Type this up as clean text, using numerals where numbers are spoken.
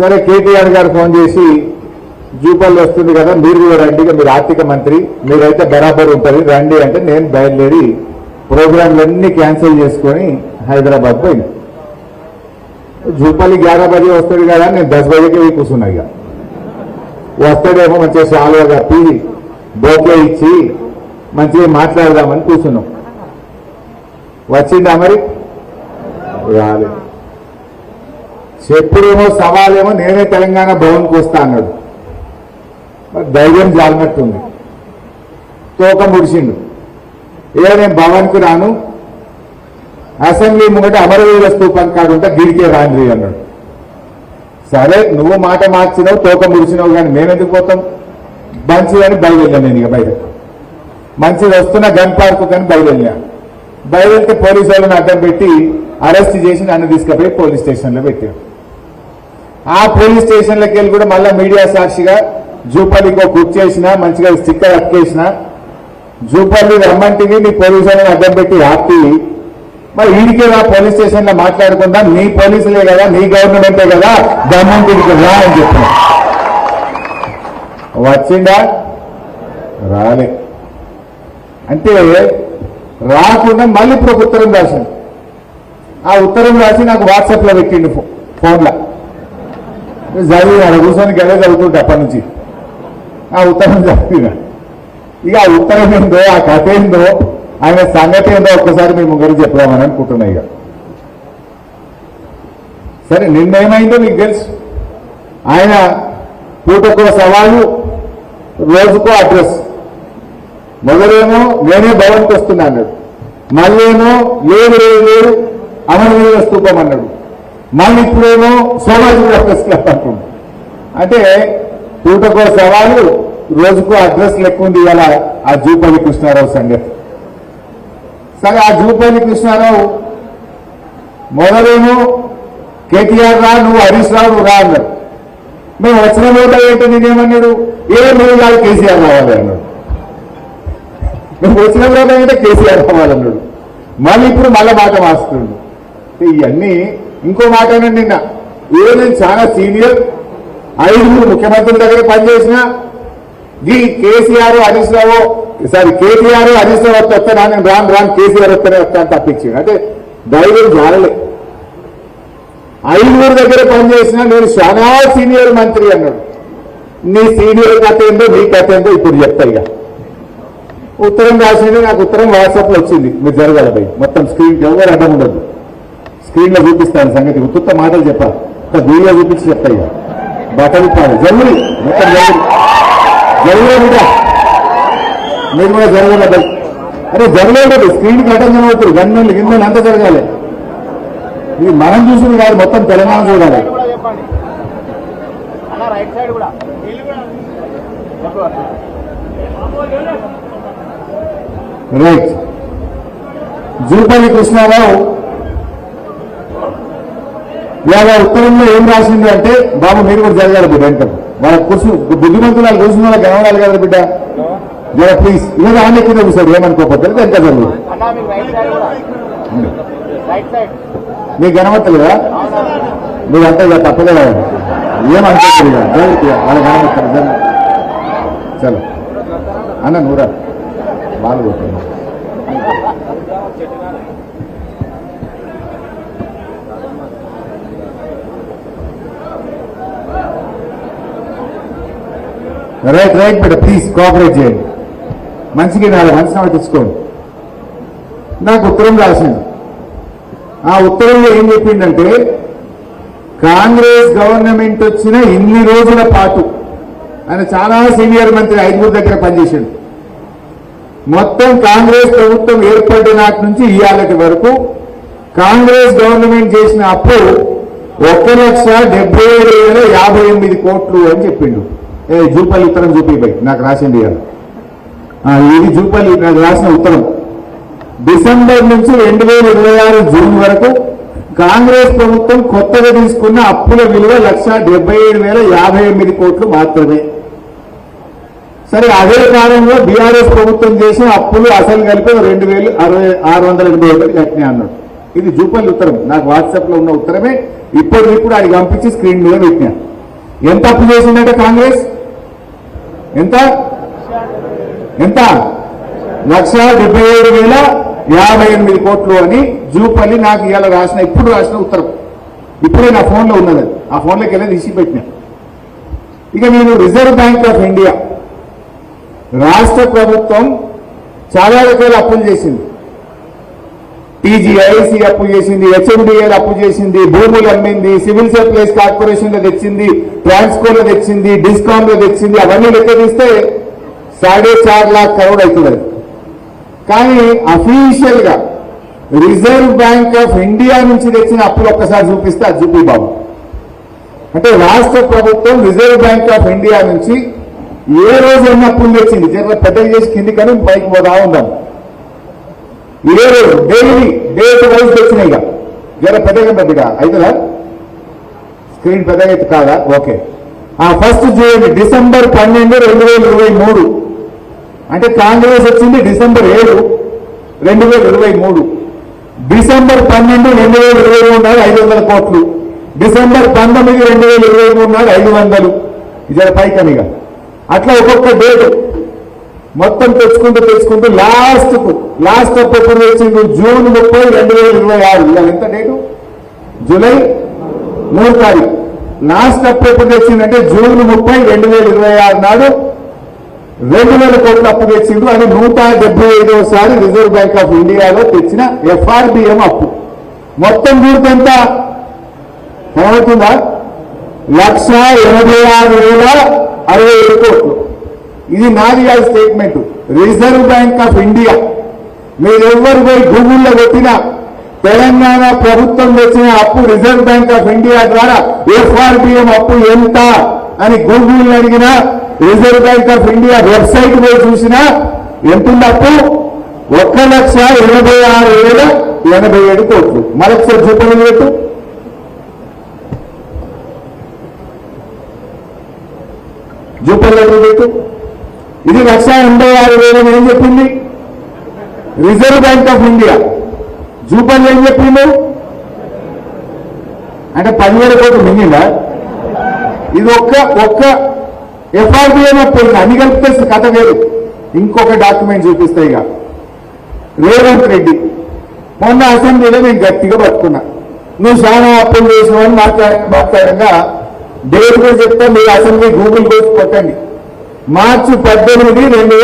సరే కేటీఆర్ గారు ఫోన్ చేసి జూపల్లి వస్తుంది కదా మీరు కూడా రండి, మీరు ఆర్థిక మంత్రి మీరైతే బరాబర్ ఉంటుంది రండి అంటే నేను బయలుదేరి ప్రోగ్రాంలన్నీ క్యాన్సిల్ చేసుకొని హైదరాబాద్ పోయింది. జూపల్లి 11 బజే వస్తాడు కదా, నేను 10 బజేకి పోయి కూర్చున్నా. ఇక వస్తాడేమో మంచిగా సాల్వా కప్పి బోకే ఇచ్చి మంచిగా మాట్లాడదామని కూర్చున్నాం. వచ్చిందా మరి? రాలేదు. చెప్పుడేమో సవాలేమో నేనే తెలంగాణ భవన్కి వస్తా అన్నాడు. మరి ధైర్యం జాలినట్టుంది. తోక ముడిచిండు. నేను భవన్కి రాను, అసెంబ్లీ ముంగట అమరవీర స్తూపం కాడుంటా గిడికే రాండ్రి అన్నాడు. సరే నువ్వు మాట మార్చినావు, తోక ముడిచినావు, కానీ మేమెందుకు పోతాం? మంచిదని బయలుదేరాను. నేను ఇక బయట మంచిది వస్తున్న గన్ పార్క్ కానీ బయలుదేరితే పోలీసు వాళ్ళని అడ్డం పెట్టి అరెస్ట్ చేసి నన్ను తీసుకుపోయి పోలీస్ స్టేషన్లో పెట్టారు. ఆ పోలీస్ స్టేషన్లోకి వెళ్ళి కూడా మళ్ళీ మీడియా సాక్షిగా జూపల్లికి బుక్ చేసిన, మంచిగా స్టిక్కర్ అక్కేసిన, జూపల్లి రమ్మంటివి నీ పోలీసు వాళ్ళని అడ్డం పెట్టి ఆపి మరి వీడికే రా పోలీస్ స్టేషన్లో మాట్లాడకుండా నీ పోలీసులే కదా, నీ గవర్నమెంటే కదా, దమ్ముంటికి రా అని చెప్పిన. వచ్చిందా? రాలే. అంటే రాకుండా మళ్ళీ ఇప్పుడు ఒక ఉత్తరం రాసింది. ఆ ఉత్తరం రాసి నాకు వాట్సాప్లో పెట్టిండు ఫోన్లో. చదివిన అక్కడ కూర్చొని గదే చదువుతుంటే అప్పటి నుంచి ఆ ఉత్తరం చదివిన. ఇక ఆ ఉత్తరం ఏందో, ఆ కథ ఏందో, ఆయన సంగతి ఏందో ఒక్కసారి మీ ముగ్గురు చెప్దామని అనుకుంటున్నా. ఇక సరే నిన్నేమైందో మీకు తెలుసు. ఆయన పూటకో సవాలు, రోజుకో అడ్రస్. మొదలేమో నేనే భవన్కి వస్తున్నా అన్నాడు, మళ్ళేమో లేదు అమరవీర స్తూపం అన్నాడు, మళ్ళీ ఇప్పుడేమో సోమాజిగూడ ప్రెస్ క్లబ్ అంటుంది. అంటే పూటకో సవాలు, రోజుకో అడ్రస్ లెక్క ఉంది ఇలా ఆ జూపల్లి కృష్ణారావు సంగతి. సరే ఆ జూపల్లి కృష్ణారావు మొదలేమో కేటీఆర్ రా, నువ్వు హరీష్ రావు రా అన్నాడు. మేము వచ్చిన రోజు ఏంటో నేనేమన్నాడు, మీరు కాదు కేసీఆర్ రావాలి అన్నాడు. మేము వచ్చిన రోజు ఏంటంటే కేసీఆర్ రావాలన్నాడు. మళ్ళీ ఇప్పుడు మళ్ళీ మాట మార్చుతున్నాడు. ఇవన్నీ ఇంకో మాట నిన్న నేను చాలా సీనియర్ 5 ముఖ్యమంత్రుల దగ్గర పనిచేసిన ఈ కేసీఆర్ హరీష్ రావు కేటీఆర్ హరీష్ రావు వస్తానా, నేను రాను కేసీఆర్ వస్తానే వస్తాను తప్పించింది. అంటే ధైర్యం జారలే. 5 దగ్గర పనిచేసిన నేను చాలా సీనియర్ మంత్రి అన్నాడు. నీ సీనియర్ కథ ఏందో నీ కథ ఏందో ఇప్పుడు చెప్తా. ఇక ఉత్తరం రాసింది, నాకు ఉత్తరం వాట్సాప్లో వచ్చింది. మీరు జరగాలి భయ్, మొత్తం స్క్రీన్ ఎవరు అడ్డం ఉండదు, స్క్రీన్లో చూపిస్తాను సంగతి. ఉత్తుత్త మాటలు చెప్పాలి, వీడియో చూపించి చెప్తా. ఇక బట్టలు ఇప్పాలి, జరుగుతుంది మొత్తం జరుగుతుంది బిడ్డ, మీరు కూడా జరగాలి భయ్. అరే జరగలేదు, స్క్రీన్కి అడ్డం కనబడుతుంది, గన్నెలు గిన్నెలు అంతా జరగాలి. ఇది మనం చూసింది కాదు, మొత్తం తెలంగాణ చూడాలి. రైట్. జూపల్లి కృష్ణారావు ఇవాళ ఉత్తరంలో ఏం రాసింది అంటే, బాబు మీరు కూడా జరగాలి బిడ్డ, అంటే వాళ్ళ బుద్ధిమంతులు వాళ్ళు కూర్చున్న వాళ్ళకి కనబడాలి కదా బిడ్డ, జర ప్లీజ్. ఇవాళ ఆమె కింద కూర్చోడు, ఏమనుకోకపోతే ఎంత జరుగుతుంది మీకు కనబడతలేదా? మీరంతా ఇక తప్పలేదా? ఏమనుకోలేదు వాళ్ళ కనబడతారు. చలో అన్న నూరా వాళ్ళు కొట్టారు. రైట్ బిడ్డ, ప్లీజ్ కోఆపరేట్ చేయండి. మంచిగా మంచి నాడు తెచ్చుకోండి. నాకు ఉత్తరం రాసింది. ఆ ఉత్తరంలో ఏం చెప్పిందంటే, కాంగ్రెస్ గవర్నమెంట్ వచ్చిన ఇన్ని రోజుల పాటు ఆయన చాలా సీనియర్ మంత్రి 5 దగ్గర పనిచేశాడు. మొత్తం కాంగ్రెస్ ప్రభుత్వం ఏర్పడిన నాటి నుంచి ఇవాళటి వరకు కాంగ్రెస్ గవర్నమెంట్ చేసిన అప్పు 1,77,058 కోట్లు అని చెప్పిండు. జూపల్లి ఉత్తరం చూపిపోయి నాకు రాసింది. ఇది జూపల్లి నాకు రాసిన ఉత్తరం. డిసెంబర్ నుంచి 2026 జూన్ వరకు కాంగ్రెస్ ప్రభుత్వం కొత్తగా తీసుకున్న అప్పుల విలువ 1,77,058 కోట్లు మాత్రమే. సరే అదే కాలంలో బీఆర్ఎస్ ప్రభుత్వం చేసిన అప్పులు అసలు కలిపి 2,681 కట్టినా అన్నాడు. ఇది జూపల్లి ఉత్తరం, నాకు వాట్సాప్ లో ఉన్న ఉత్తరమే. ఇప్పుడు ఆయన పంపించి స్క్రీన్ మీద పెట్టినా. ఎంత అప్పు చేసిందంటే కాంగ్రెస్ ఎంత ఎంత 1,77,058 కోట్లు అని జూపల్లి నాకు ఇవాళ రాసిన ఇప్పుడు రాసిన ఉత్తరం ఇప్పుడే నా ఫోన్లో ఉన్నది ఆ ఫోన్లోకి వెళ్ళి తీసి పెట్టినా ఇక నేను రిజర్వ్ బ్యాంక్ ఆఫ్ ఇండియా రాష్ట్ర ప్రభుత్వం చాలా రకాల అప్పులు చేసింది టీజీఐసి అప్పు చేసింది హెచ్ఎండిఎల్ అప్పు చేసింది భూములు అమ్మింది సివిల్ సప్లైస్ కార్పొరేషన్ లో తెచ్చింది ట్రాన్స్కోలో తెచ్చింది డిస్కామ్ లో తెచ్చింది అవన్నీ లెక్క తీస్తే 4.5 लाख करोड़ అవుతుంది కానీ అఫీషియల్ గా రిజర్వ్ బ్యాంక్ ఆఫ్ ఇండియా నుంచి తెచ్చిన అప్పులు ఒక్కసారి చూపిస్తే అది చూపి బాబు అంటే రాష్ట్ర ప్రభుత్వం రిజర్వ్ బ్యాంక్ ఆఫ్ ఇండియా నుంచి ఏ రోజు ఎన్ని అప్పులు తెచ్చింది జర పెద్దగా చేసి కింది కానీ పైకి పోతా ఉందాం ఏ రోజు డైలీ డేట్ వైజ్ తెచ్చినాయి ఇక జర పెద్దగా అవుతుందా స్క్రీన్ పెద్దగా అయితే కాదా ఓకే ఫస్ట్ చూడండి డిసెంబర్ 12, 2023 అంటే కాంగ్రెస్ వచ్చింది డిసెంబర్ 7, 2023 డిసెంబర్ 12, 2023 నాడు 500 కోట్లు డిసెంబర్ 19, 2023 నాడు 500 జర పైకనిగా అట్లా ఒక్కొక్క డేట్ మొత్తం తెచ్చుకుంటూ లాస్ట్ అప్పు ఎప్పుడు వచ్చింది జూన్ 30, 2026 ఇలా ఎంత డేటు జూలై 3 తారీఖు లాస్ట్ అప్పు ఎప్పుడు తెచ్చిందంటే జూన్ 30, 2026 నాడు 2,000 కోట్ల అప్పు తెచ్చిండు అది 175వసారి రిజర్వ్ బ్యాంక్ ఆఫ్ ఇండియాలో తెచ్చిన ఎఫ్ఆర్బిఎం అప్పు మొత్తం పూర్తి ఎంత ఏమవుతుందా 1,86,067 కోట్లు ఇది నాది కాదు statement reserve bank of India మీరెవ్వరు పోయి గూగుల్లో పెట్టినా తెలంగాణ ప్రభుత్వం తెచ్చిన అప్పు రిజర్వ్ బ్యాంక్ ఆఫ్ ఇండియా ద్వారా ఎఫ్ఆర్బిఎం అప్పు ఎంత అని గూగుల్ అడిగినా reserve bank of India website పోయి చూసినా ఎంతుంది అప్పు 1,86,087 కోట్లు మరొకసారి చూపని పెట్టు జూపల్లి పెట్టు ఇది 1,86,000 ఏం చెప్పింది reserve bank of India Jupally ఏం చెప్పిండు అంటే 10,000 కోట్లు మింగిందా ఇది ఒక్క ఎఫ్ఆర్బిఎం అప్పుడు అన్ని కలిపితే కథ వేరు ఇంకొక డాక్యుమెంట్ చూపిస్తే ఇక రేవంత్ రెడ్డి మొన్న అసెంబ్లీలో నేను గట్టిగా పట్టుకున్నా నువ్వు చాలా అప్పులు చేసినావని మాట్లాడంగా డేట్ కూడా చెప్తా మీరు అసెంబ్లీ గూగుల్ కోసి కొట్టండి మార్చి 18, 2023